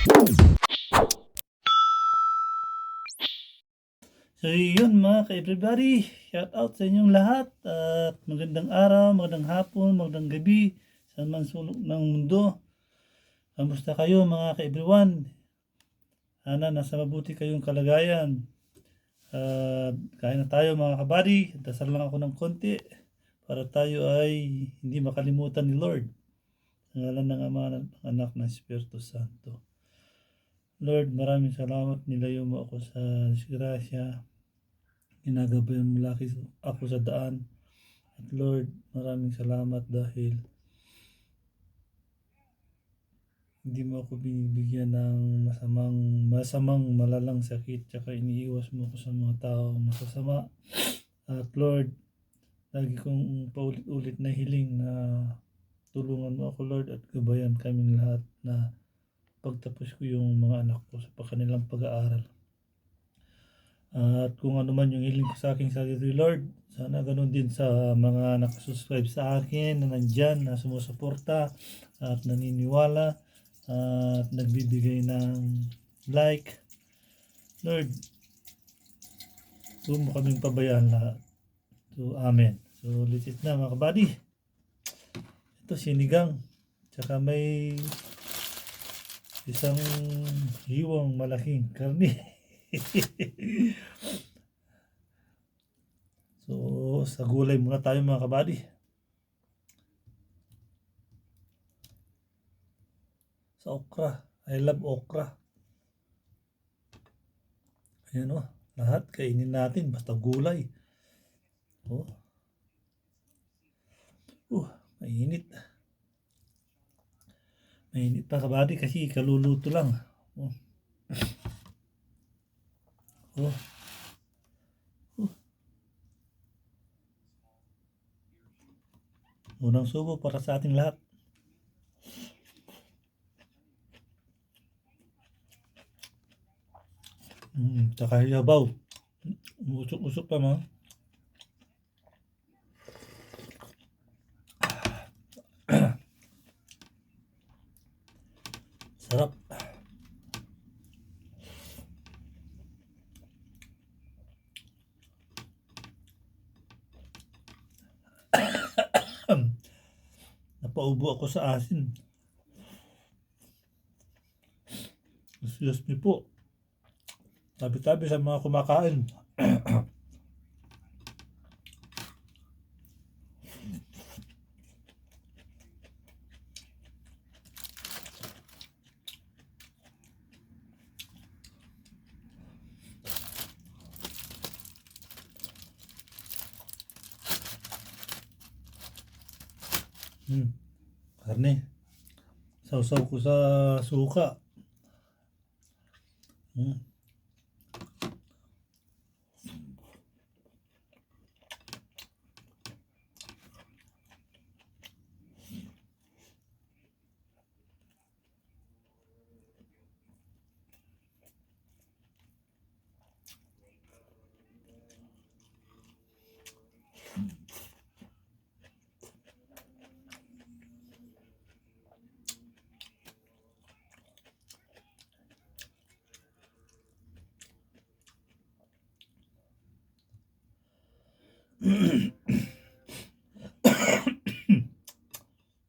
So yun mga ka-everybody, shout out sa inyong lahat at magandang araw, magandang hapon, magandang gabi sa man sulok ng mundo. Kamusta kayo mga ka-everyone? Sana nasa mabuti kayong kalagayan. Kain na tayo mga kabady, dasal lang ako ng konti para tayo ay hindi makalimutan ni Lord. Sa ngalan ng Ama, ng Anak, ng Espiritu Santo. Lord, maraming salamat, nilayo mo ako sa disgrasya. Ginagabayan mo laki ako sa daan. At Lord, maraming salamat dahil hindi mo ako binibigyan ng masamang malalang sakit, tsaka iniiwas mo ako sa mga tao masasama. At Lord, lagi kong paulit-ulit na hiling na tulungan mo ako Lord at gabayan kaming lahat na pagtapos ko yung mga anak ko sa kanilang pag-aaral. At kung ano man yung hiling ko sa aking sarili Lord, sana ganun din sa mga nakasubscribe sa akin na nandyan, na sumusuporta at naniniwala at nagbibigay ng like. Lord, huwag mo kaming pabayaan lahat. So, amen. So, legit na mga kabady. Ito, sinigang. Tsaka may isang hiwang malaking karne. So, sa gulay muna tayo mga kabady. Sa okra. I love okra. Ayan o. Lahat kainin natin. Basta gulay. Oh. Mainit. Mainit pa kabady kasi kaluluto lang. Oh. Oh. Unang subo para sa ating lahat. Tsaka yabaw. Usok-usok pa mga. Sarap. Napaubo ako sa asin. Excuse me po. Tabi-tabi sa mga kumakain. Karne. Sausaw ko sa suka.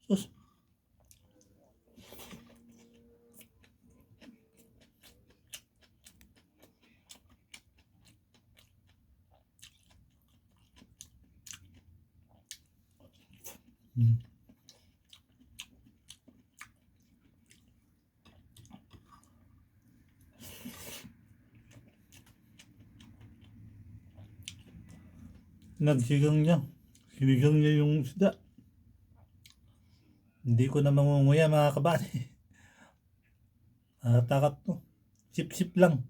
Sus. Nagsigang niya. Sinigang niya yung isda. Hindi ko na mangunguya mga kabady. Takat to. Sip-sip lang.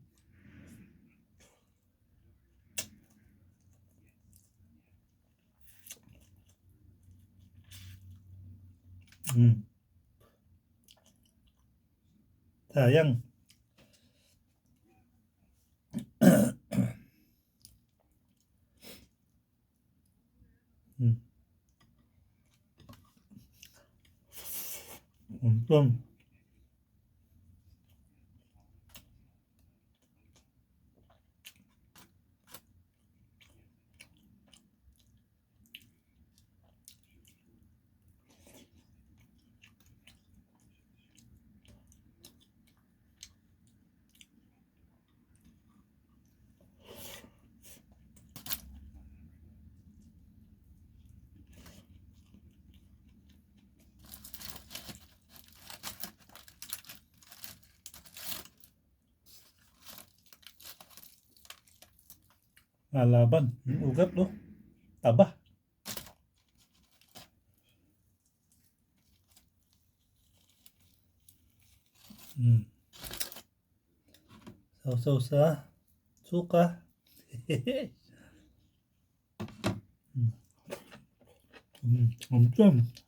Sayang. Untung. Lalaban. Yung ugat, no? Taba. Mm. Sausaw sa suka. Mm. Mm.